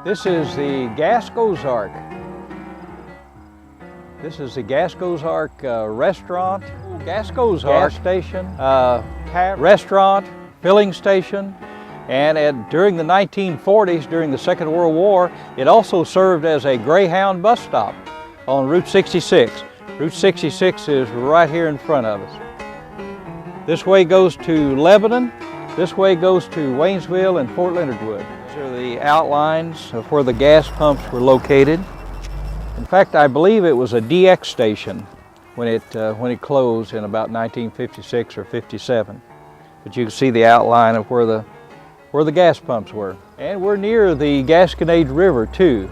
This is the Cozart. This is the Cozart restaurant, Cozart gas station, restaurant, filling station, and during the 1940s, during the Second World War, it also served as a Greyhound bus stop on Route 66. Route 66 is right here in front of us. This way goes to Lebanon, this way goes to Waynesville and Fort Leonard Wood. These are the outlines of where the gas pumps were located. In fact, I believe it was a DX station when it closed in about 1956 or 57. But you can see the outline of where the gas pumps were. And we're near the Gasconade River too.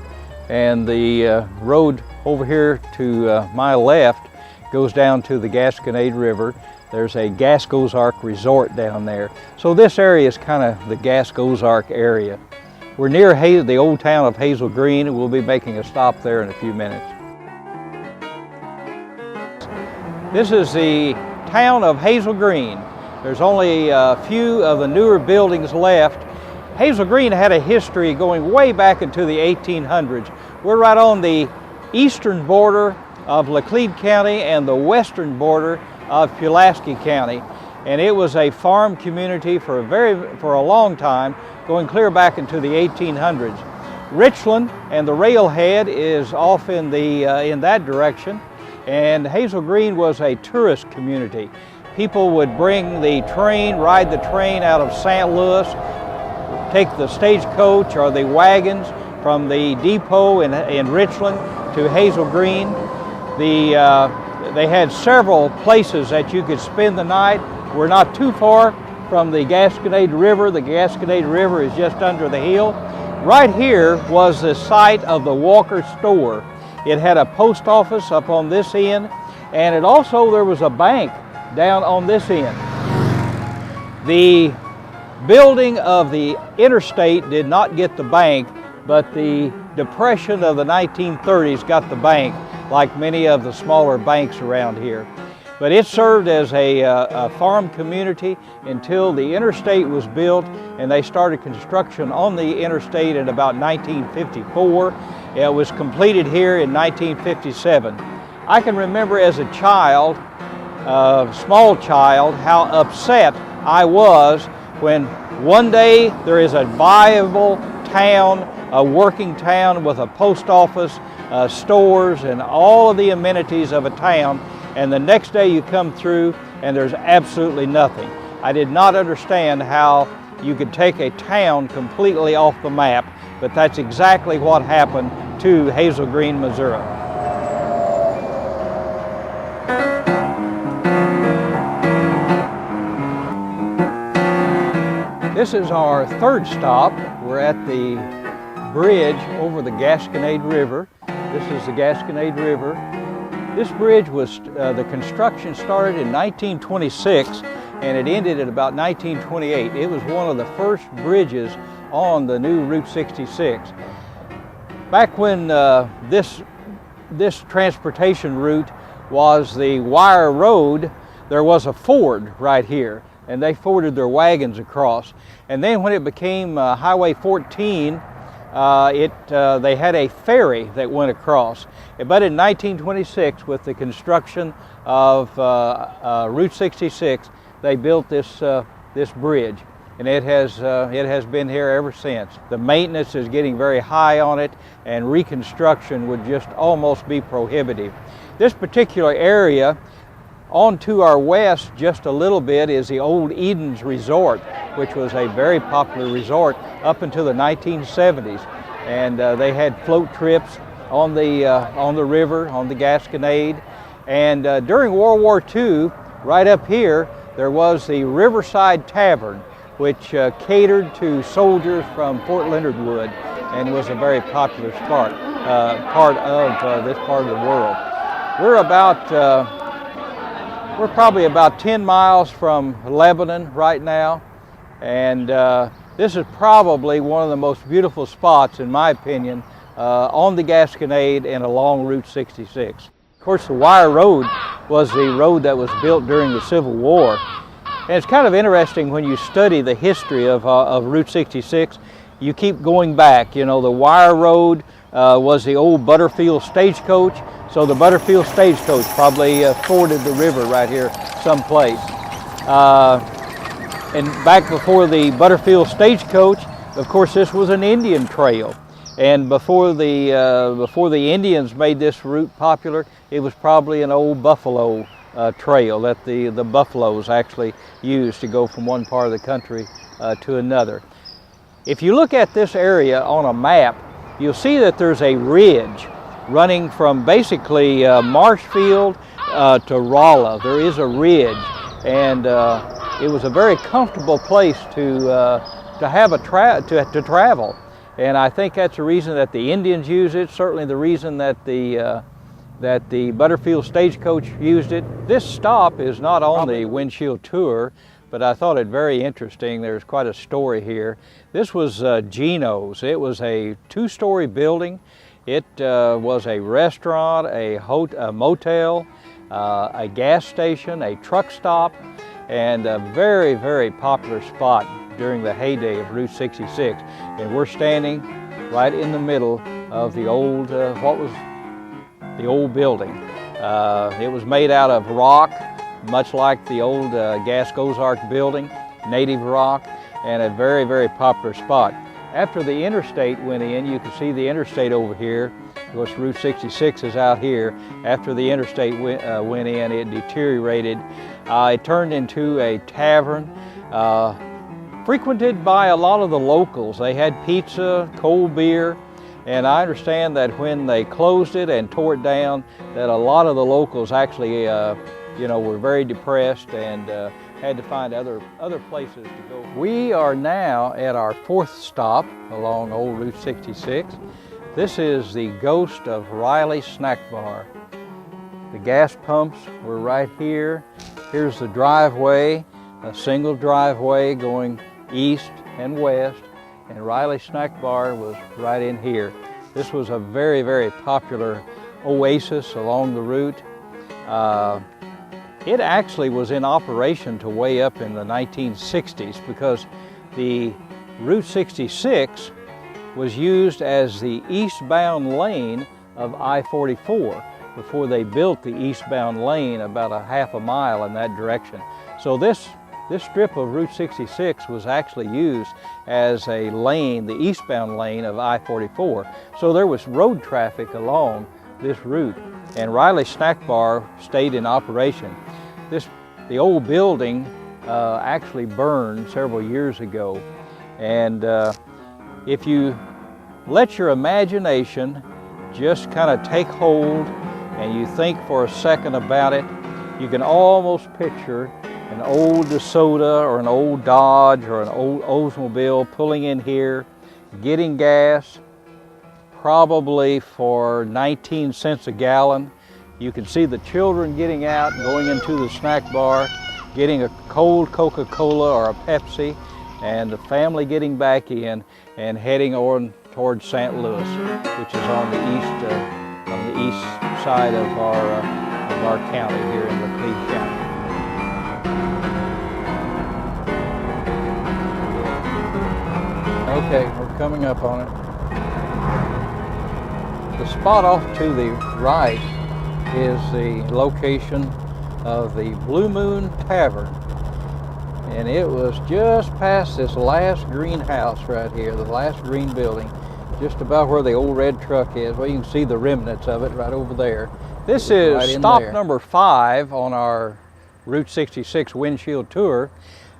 And the road over here to my left goes down to the Gasconade River. There's a Cozart resort down there. So this area is kind of the Cozart area. We're near the old town of Hazel Green, and we'll be making a stop there in a few minutes. This is the town of Hazel Green. There's only a few of the newer buildings left. Hazel Green had a history going way back into the 1800s. We're right on the eastern border of Laclede County and the western border of Pulaski County. And it was a farm community for a long time, going clear back into the 1800s. Richland and the railhead is off in that direction, and Hazel Green was a tourist community. People would bring the train, ride the train out of St. Louis, take the stagecoach or the wagons from the depot in Richland to Hazel Green. They had several places that you could spend the night. We're not too far from the Gasconade River. The Gasconade River is just under the hill. Right here was the site of the Walker store. It had a post office up on this end, and there was a bank down on this end. The building of the interstate did not get the bank, but the Depression of the 1930s got the bank, like many of the smaller banks around here. But it served as a farm community until the interstate was built, and they started construction on the interstate in about 1954. It was completed here in 1957. I can remember as a child, small child, how upset I was when one day there is a viable town, a working town with a post office, stores, and all of the amenities of a town, and the next day you come through and there's absolutely nothing. I did not understand how you could take a town completely off the map, but that's exactly what happened to Hazel Green, Missouri. This is our third stop. We're at the bridge over the Gasconade River. This is the Gasconade River. This bridge was, the construction started in 1926 and it ended at about 1928. It was one of the first bridges on the new Route 66. Back when this transportation route was the wire road, there was a ford right here, and they forded their wagons across. And then when it became Highway 14, they had a ferry that went across. But in 1926, with the construction of Route 66, they built this bridge, and it has been here ever since. The maintenance is getting very high on it, and reconstruction would just almost be prohibitive. This particular area, on to our west just a little bit, is the old Eden's Resort, which was a very popular resort up until the 1970s. And they had float trips on the river, on the Gasconade. And during World War II, right up here, there was the Riverside Tavern, which catered to soldiers from Fort Leonard Wood, and was a very popular part of this part of the world. We're probably about 10 miles from Lebanon right now, and this is probably one of the most beautiful spots, in my opinion, on the Gasconade and along Route 66. Of course, the wire road was the road that was built during the Civil War. And it's kind of interesting when you study the history of Route 66. you keep going back. You know, the wire road was the old Butterfield stagecoach, so the Butterfield stagecoach probably forded the river right here someplace. And back before the Butterfield stagecoach, of course, this was an Indian trail. And before the Indians made this route popular, it was probably an old buffalo trail that the buffaloes actually used to go from one part of the country to another. If you look at this area on a map, you'll see that there's a ridge running from basically Marshfield to Rolla. There is a ridge, and it was a very comfortable place to have to travel. And I think that's the reason that the Indians used it, certainly the reason that the Butterfield stagecoach used it. This stop is not on the Windshield tour, but I thought it very interesting. There's quite a story here. This was Ginos. It was a two-story building. It was a restaurant, a motel, a gas station, a truck stop, and a very, very popular spot during the heyday of Route 66. And we're standing right in the middle of the old, what was the old building. It was made out of rock, much like the old Cozart building, native rock, and a very, very popular spot. After the interstate went in, you can see the interstate over here. Of course, Route 66 is out here. After the interstate went in, it deteriorated. It turned into a tavern, frequented by a lot of the locals. They had pizza, cold beer, and I understand that when they closed it and tore it down, that a lot of the locals actually, you know, were very depressed and had to find other places to go. We are now at our fourth stop along Old Route 66. This is the ghost of Riley Snack Bar. The gas pumps were right here. Here's the driveway, a single driveway going east and west, and Riley Snack Bar was right in here. This was a very, very popular oasis along the route. It actually was in operation to way up in the 1960s because the Route 66 was used as the eastbound lane of I-44 before they built the eastbound lane about a half a mile in that direction. So this strip of Route 66 was actually used as a lane, the eastbound lane of I-44. So there was road traffic along this route, and Riley Snack Bar stayed in operation. The old building actually burned several years ago, and if you let your imagination just kind of take hold and you think for a second about it, you can almost picture an old DeSoto or an old Dodge or an old Oldsmobile pulling in here, getting gas, probably for 19 cents a gallon. You can see the children getting out, going into the snack bar, getting a cold Coca-Cola or a Pepsi, and the family getting back in and heading on towards St. Louis, which is on the east side of our county here in Laclede County. Okay, we're coming up on it. The spot off to the right is the location of the Blue Moon Tavern. And it was just past this last green house right here, the last green building, just about where the old red truck is. Well, you can see the remnants of it right over there. This is right stop number 5 on our Route 66 Windshield tour.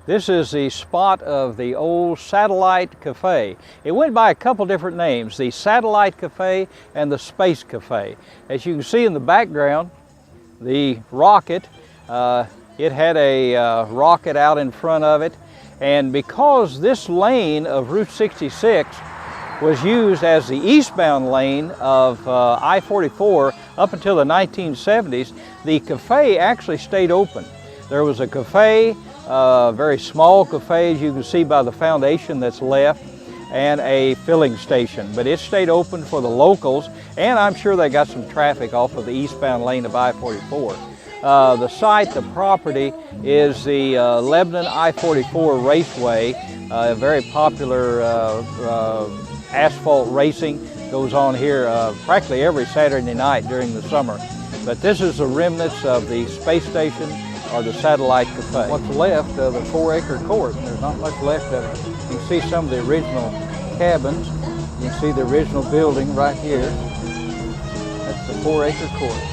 This is the spot of the old Satellite Cafe. It went by a couple different names, the Satellite Cafe and the Space Cafe. As you can see in the background, the rocket, it had a rocket out in front of it. And because this lane of Route 66 was used as the eastbound lane of I-44 up until the 1970s, the cafe actually stayed open. There was a cafe, a very small cafe, as you can see by the foundation that's left, and a filling station. But it stayed open for the locals, and I'm sure they got some traffic off of the eastbound lane of I-44. The site, the property, is the Lebanon I-44 Raceway, Very popular asphalt racing goes on here practically every Saturday night during the summer. But this is the remnants of the space station or the satellite cafe. What's left of the 4-acre court? There's not much left of it. You can see some of the original cabins. You can see the original building right here. That's the 4-acre court.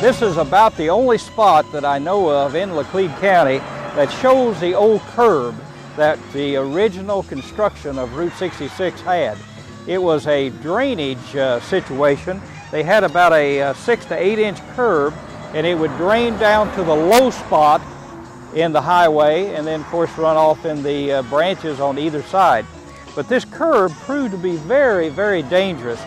This is about the only spot that I know of in Laclede County that shows the old curb that the original construction of Route 66 had. It was a drainage situation. They had about a 6 to 8 inch curb, and it would drain down to the low spot in the highway and then of course run off in the branches on either side. But this curb proved to be very, very dangerous.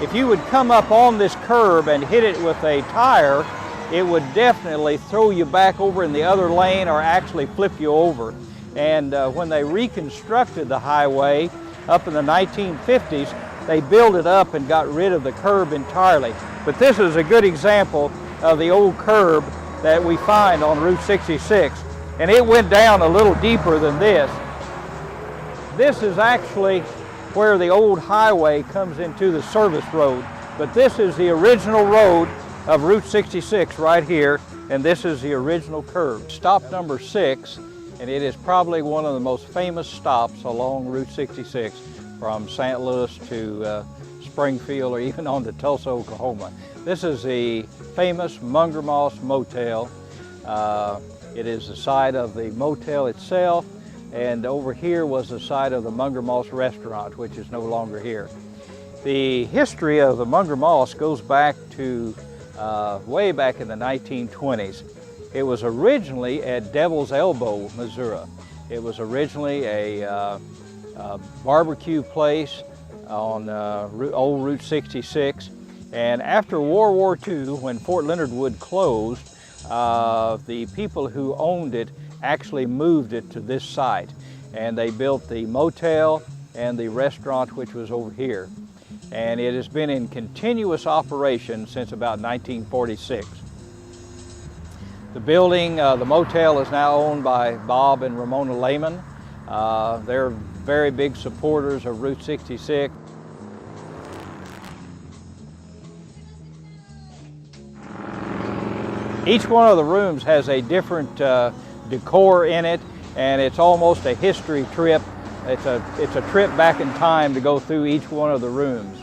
If you would come up on this curb and hit it with a tire, it would definitely throw you back over in the other lane or actually flip you over. And when they reconstructed the highway up in the 1950s, they built it up and got rid of the curb entirely. But this is a good example of the old curb that we find on Route 66. And it went down a little deeper than this. This is actually where the old highway comes into the service road. But this is the original road of Route 66 right here, and this is the original curb. Stop number 6, and it is probably one of the most famous stops along Route 66 from St. Louis to Springfield or even on to Tulsa, Oklahoma. This is the famous Munger Moss Motel. It is the site of the motel itself, and over here was the site of the Munger Moss Restaurant, which is no longer here. The history of the Munger Moss goes back to way back in the 1920s. It was originally at Devil's Elbow, Missouri. It was originally a barbecue place on old Route 66. And after World War II, when Fort Leonard Wood closed, the people who owned it actually moved it to this site. And they built the motel and the restaurant, which was over here. And it has been in continuous operation since about 1946. The building, the motel, is now owned by Bob and Ramona Lehman. They're very big supporters of Route 66. Each one of the rooms has a different decor in it, and it's almost a history trip. It's a trip back in time to go through each one of the rooms.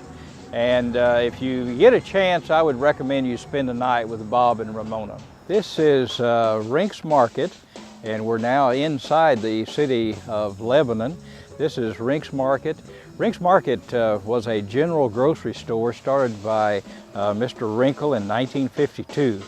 And if you get a chance, I would recommend you spend the night with Bob and Ramona. This is Rinks Market, and we're now inside the city of Lebanon. This is Rinks Market. Rinks Market was a general grocery store started by Mr. Wrinkle in 1952.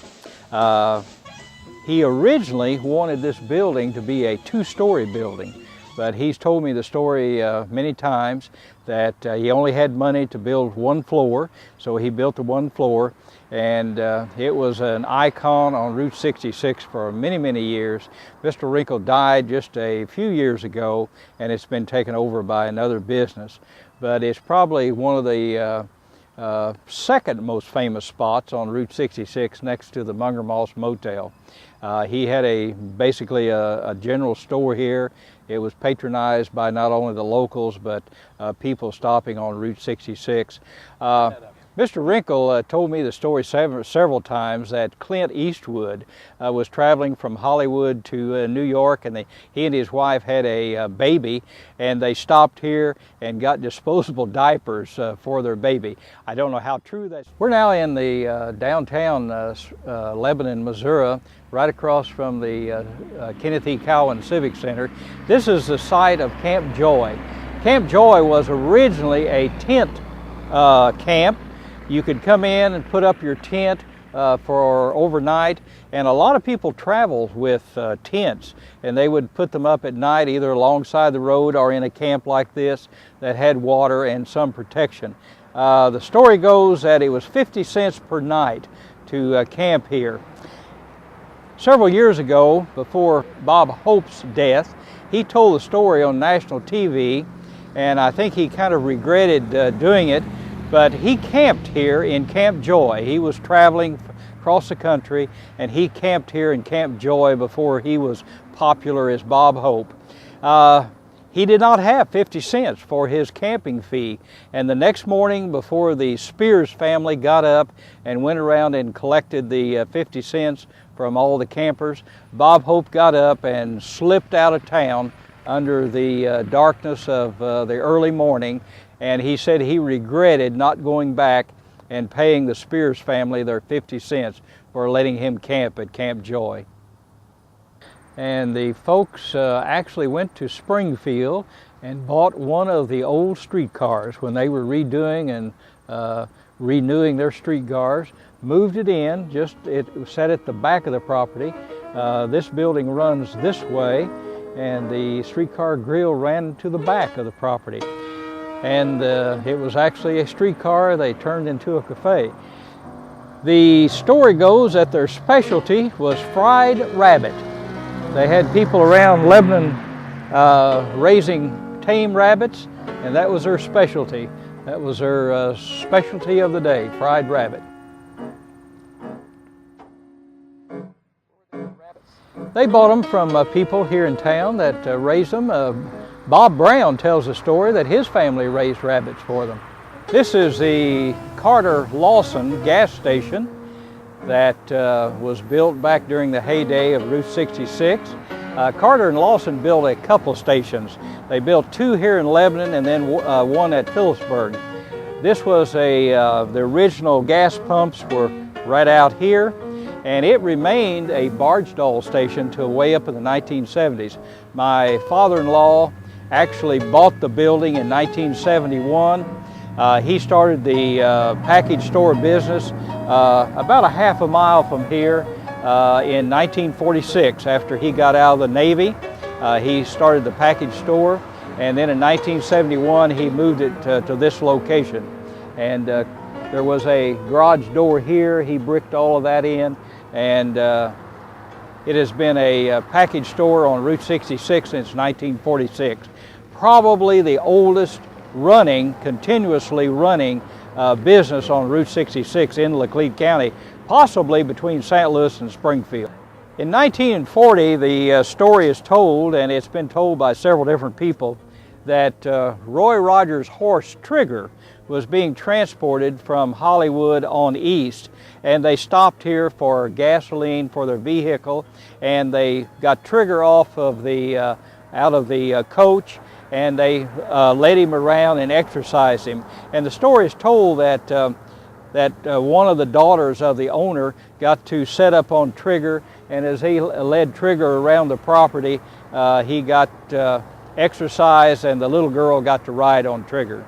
He originally wanted this building to be a 2-story building, but he's told me the story many times that he only had money to build 1 floor, so he built the 1 floor, and it was an icon on Route 66 for many, many years. Mr. Wrinkle died just a few years ago, and it's been taken over by another business, but it's probably one of the second most famous spots on Route 66 next to the Munger Moss Motel. He had basically a general store here. It was patronized by not only the locals, but people stopping on Route 66. Mr. Wrinkle told me the story several times that Clint Eastwood was traveling from Hollywood to New York, and he and his wife had a baby, and they stopped here and got disposable diapers for their baby. I don't know how true that is. We're now in the downtown Lebanon, Missouri, right across from the Kenneth E. Cowan Civic Center. This is the site of Camp Joy. Camp Joy was originally a tent camp. You could come in and put up your tent for overnight, and a lot of people travel with tents, and they would put them up at night either alongside the road or in a camp like this that had water and some protection. The story goes that it was 50 cents per night to camp here. Several years ago, before Bob Hope's death, he told the story on national TV, and I think he kind of regretted doing it. But he camped here in Camp Joy. He was traveling across the country, and he camped here in Camp Joy before he was popular as Bob Hope. He did not have 50 cents for his camping fee, and the next morning before the Spears family got up and went around and collected the 50 cents from all the campers, Bob Hope got up and slipped out of town under the darkness of the early morning, and he said he regretted not going back and paying the Spears family their 50 cents for letting him camp at Camp Joy. And the folks actually went to Springfield and bought one of the old streetcars when they were redoing and renewing their streetcars, moved it in, it sat at the back of the property. This building runs this way, and the streetcar grill ran to the back of the property. And it was actually a streetcar they turned into a cafe. The story goes that their specialty was fried rabbit. They had people around Lebanon raising tame rabbits, and that was their specialty. That was their specialty of the day, fried rabbit. They bought them from people here in town that raised them. Bob Brown tells a story that his family raised rabbits for them. This is the Carter Lawson gas station that was built back during the heyday of Route 66. Carter and Lawson built a couple stations. They built two here in Lebanon and then one at Phillipsburg. This was the original gas pumps were right out here, and it remained a barge stall station till way up in the 1970s. My father-in-law actually bought the building in 1971. He started the package store business about a half a mile from here in 1946. After he got out of the Navy, he started the package store, and then in 1971 he moved it to this location. And there was a garage door here. He bricked all of that in, and it has been a package store on Route 66 since 1946. Probably the oldest continuously running business on Route 66 in Laclede County, possibly between St. Louis and Springfield. In 1940, the story is told, and it's been told by several different people, that Roy Rogers' horse Trigger was being transported from Hollywood on east, and they stopped here for gasoline for their vehicle, and they got Trigger off of the out of the coach, and they led him around and exercised him. And the story is told that one of the daughters of the owner got to set up on Trigger, and as he led Trigger around the property, he got exercise, and the little girl got to ride on Trigger.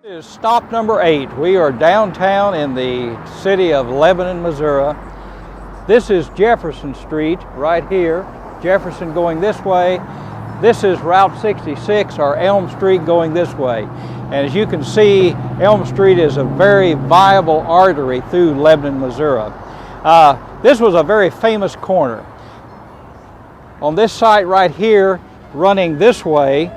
This is stop number 8. We are downtown in the city of Lebanon, Missouri. This is Jefferson Street right here. Jefferson going this way. This is Route 66, or Elm Street, going this way. And as you can see, Elm Street is a very viable artery through Lebanon, Missouri. This was a very famous corner. On this site right here, running this way,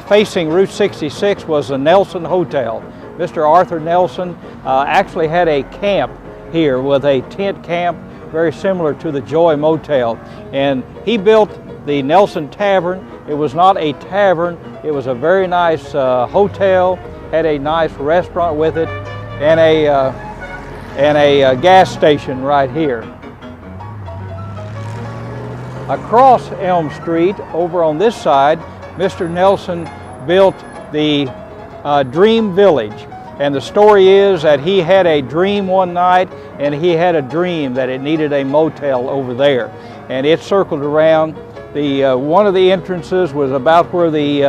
facing Route 66, was the Nelson Hotel. Mr. Arthur Nelson actually had a camp here with a tent camp, very similar to the Joy Motel. And he built the Nelson Tavern. It was not a tavern, it was a very nice hotel, had a nice restaurant with it, and a gas station right here. Across Elm Street, over on this side, Mr. Nelson built the Dream Village. And the story is that he had a dream one night, and he had a dream that it needed a motel over there. And it circled around. One of the entrances was about where the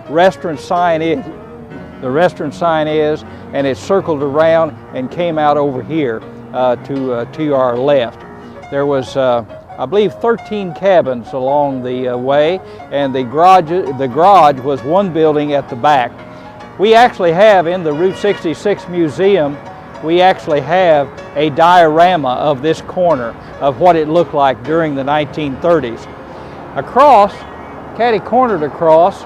restaurant sign is. The restaurant sign is, and it circled around and came out over here to our left. There was, I believe, 13 cabins along the way, and the garage was one building at the back. We actually have in the Route 66 Museum, we actually have a diorama of this corner of what it looked like during the 1930s. Across, catty-cornered across,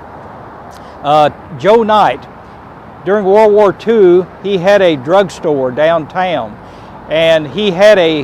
Joe Knight. During World War II, he had a drugstore downtown, and he had a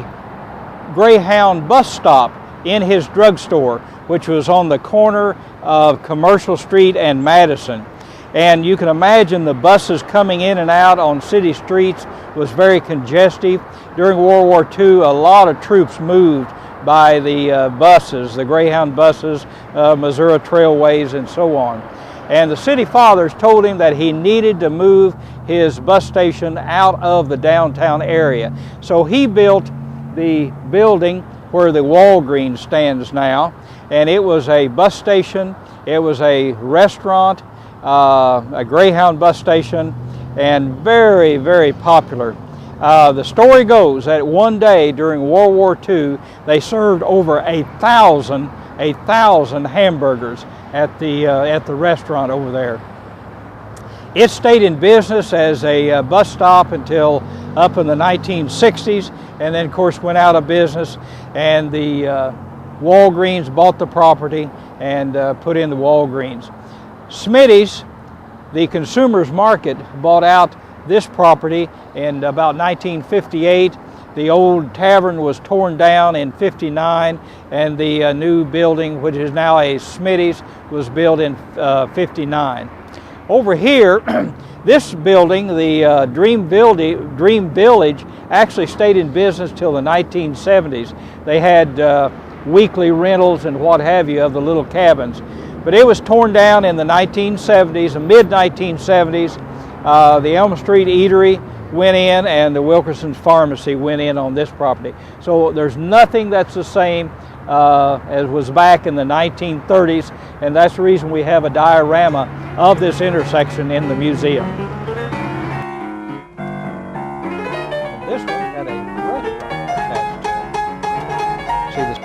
Greyhound bus stop in his drugstore, which was on the corner of Commercial Street and Madison. And you can imagine the buses coming in and out on city streets was very congestive. During World War II, a lot of troops moved by the buses, the Greyhound buses, Missouri Trailways, and so on. And the city fathers told him that he needed to move his bus station out of the downtown area. So he built the building where the Walgreens stands now, and it was a bus station, it was a restaurant, a Greyhound bus station, and very, very popular. The story goes that one day during World War II, they served over 1,000 hamburgers at the restaurant over there. It stayed in business as a bus stop until up in the 1960s, and then of course went out of business, and the Walgreens bought the property and put in the Walgreens. Smitty's, the Consumers Market, bought out this property in about 1958. The old Tavern was torn down in '59, and the new building, which is now a Smitty's, was built in '59. Over here, this building, the Dream Village, actually stayed in business till the 1970s. They had weekly rentals and what have you of the little cabins. But it was torn down in the 1970s, the mid-1970s. The Elm Street Eatery went in, and the Wilkerson's Pharmacy went in on this property. So there's nothing that's the same as was back in the 1930s, and that's the reason we have a diorama of this intersection in the museum. This one had a restaurant attached to it. See this?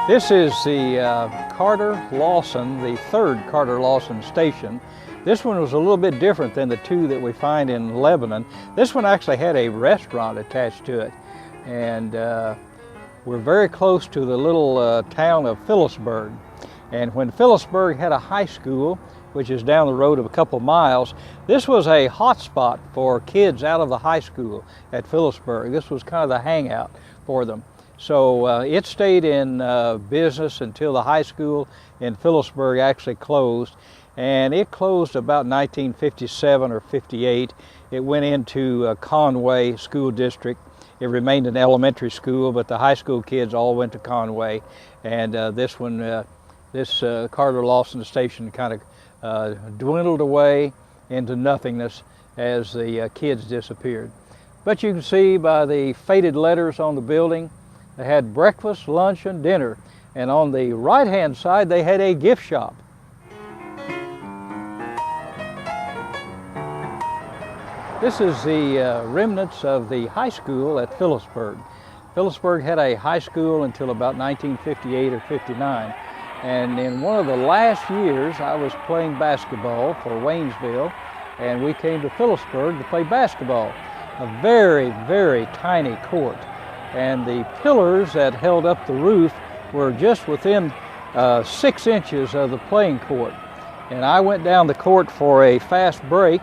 This is the Carter Lawson, the third Carter Lawson station. This one was a little bit different than the two that we find in Lebanon. This one actually had a restaurant attached to it, and we're very close to the little town of Phillipsburg. And when Phillipsburg had a high school, which is down the road of a couple miles, this was a hot spot for kids out of the high school at Phillipsburg. This was kind of the hangout for them. So it stayed in business until the high school in Phillipsburg actually closed. And it closed about 1957 or 58. It went into Conway School District. It remained an elementary school, but the high school kids all went to Conway. And this one, this Carter Lawson station kind of dwindled away into nothingness as the kids disappeared. But you can see by the faded letters on the building, they had breakfast, lunch, and dinner. And on the right-hand side, they had a gift shop. This is the remnants of the high school at Phillipsburg. Phillipsburg had a high school until about 1958 or 59. And in one of the last years, I was playing basketball for Waynesville, and we came to Phillipsburg to play basketball. A very, very tiny court. And the pillars that held up the roof were just within 6 inches of the playing court. And I went down the court for a fast break,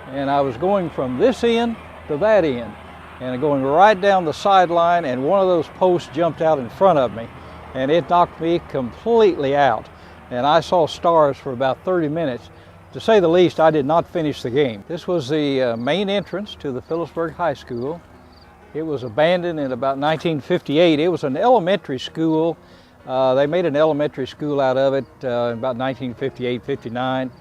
and I was going from this end to that end, and going right down the sideline, and one of those posts jumped out in front of me, and it knocked me completely out. And I saw stars for about 30 minutes. To say the least, I did not finish the game. This was the main entrance to the Phillipsburg High School. It was abandoned in about 1958. It was an elementary school. They made an elementary school out of it in about 1958-59.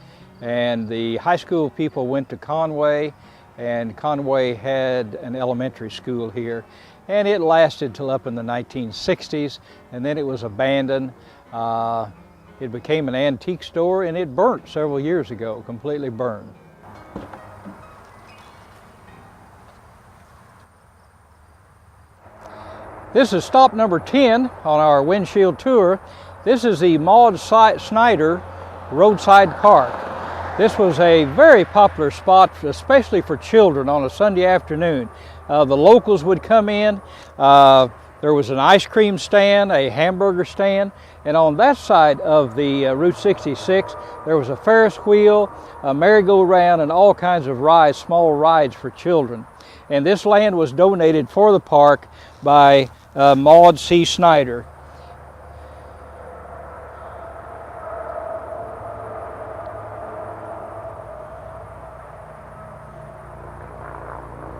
And the high school people went to Conway, and Conway had an elementary school here. And it lasted till up in the 1960s, and then it was abandoned. It became an antique store, and it burnt several years ago, completely burned. This is stop number 10 on our Windshield tour. This is the Maud Snyder Roadside Park. This was a very popular spot, especially for children on a Sunday afternoon. The locals would come in. There was an ice cream stand, a hamburger stand, And on that side of the Route 66, there was a Ferris wheel, a merry-go-round, and all kinds of rides, small rides for children. And this land was donated for the park by Maud C. Snyder.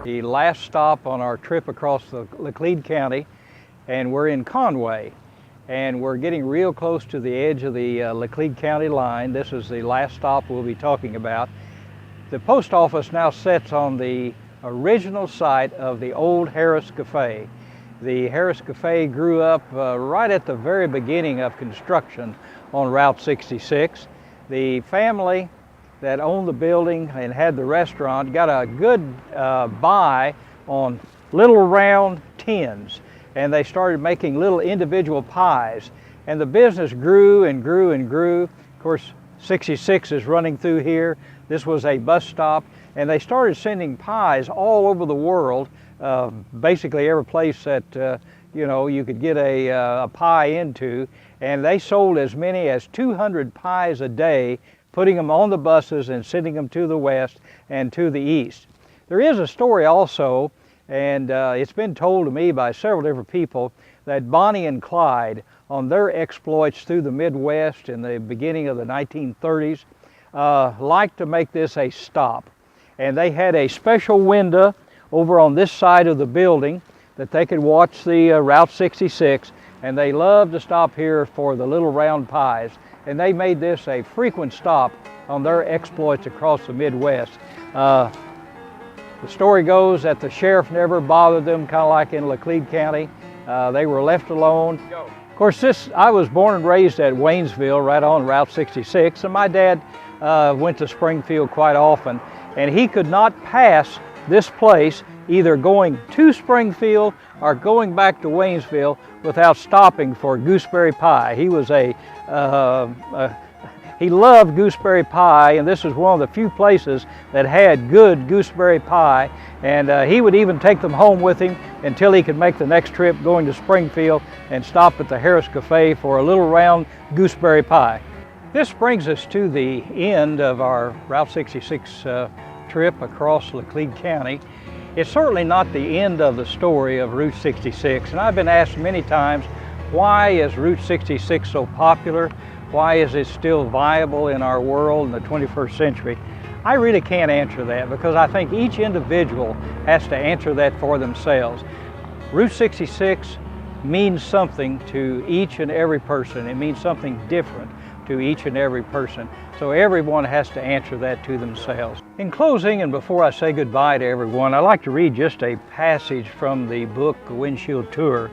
The last stop on our trip across the Laclede County, and we're in Conway. And we're getting real close to the edge of the Laclede County line. This is the last stop we'll be talking about. The post office now sits on the original site of the old Harris Cafe. The Harris Cafe grew up right at the very beginning of construction on Route 66. The family that owned the building and had the restaurant got a good buy on little round tins, and they started making little individual pies, and the business grew and grew and grew. Of course, 66 is running through here. This was a bus stop, and they started sending pies all over the world, basically every place that you know, you could get a pie into, and they sold as many as 200 pies a day, putting them on the buses and sending them to the west and to the east. There is a story also, and it's been told to me by several different people, that Bonnie and Clyde, on their exploits through the Midwest in the beginning of the 1930s, liked to make this a stop. And they had a special window over on this side of the building that they could watch the Route 66, and they loved to stop here for the little round pies. And they made this a frequent stop on their exploits across the Midwest. The story goes that the sheriff never bothered them, kind of like in Laclede County. They were left alone. Of course, I was born and raised at Waynesville, right on Route 66, and my dad went to Springfield quite often, and he could not pass this place either going to Springfield or going back to Waynesville without stopping for gooseberry pie. He was he loved gooseberry pie, and this is one of the few places that had good gooseberry pie, and he would even take them home with him until he could make the next trip going to Springfield and stop at the Harris Cafe for a little round gooseberry pie. This brings us to the end of our Route 66 trip across Laclede County. It's certainly not the end of the story of Route 66, and I've been asked many times, why is Route 66 so popular? Why is it still viable in our world in the 21st century? I really can't answer that, because I think each individual has to answer that for themselves. Route 66 means something to each and every person. It means something different to each and every person. So everyone has to answer that to themselves. In closing, and before I say goodbye to everyone, I'd like to read just a passage from the book, Windshield Tour.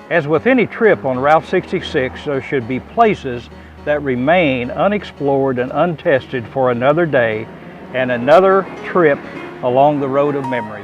As with any trip on Route 66, there should be places that remain unexplored and untested for another day and another trip along the road of memory.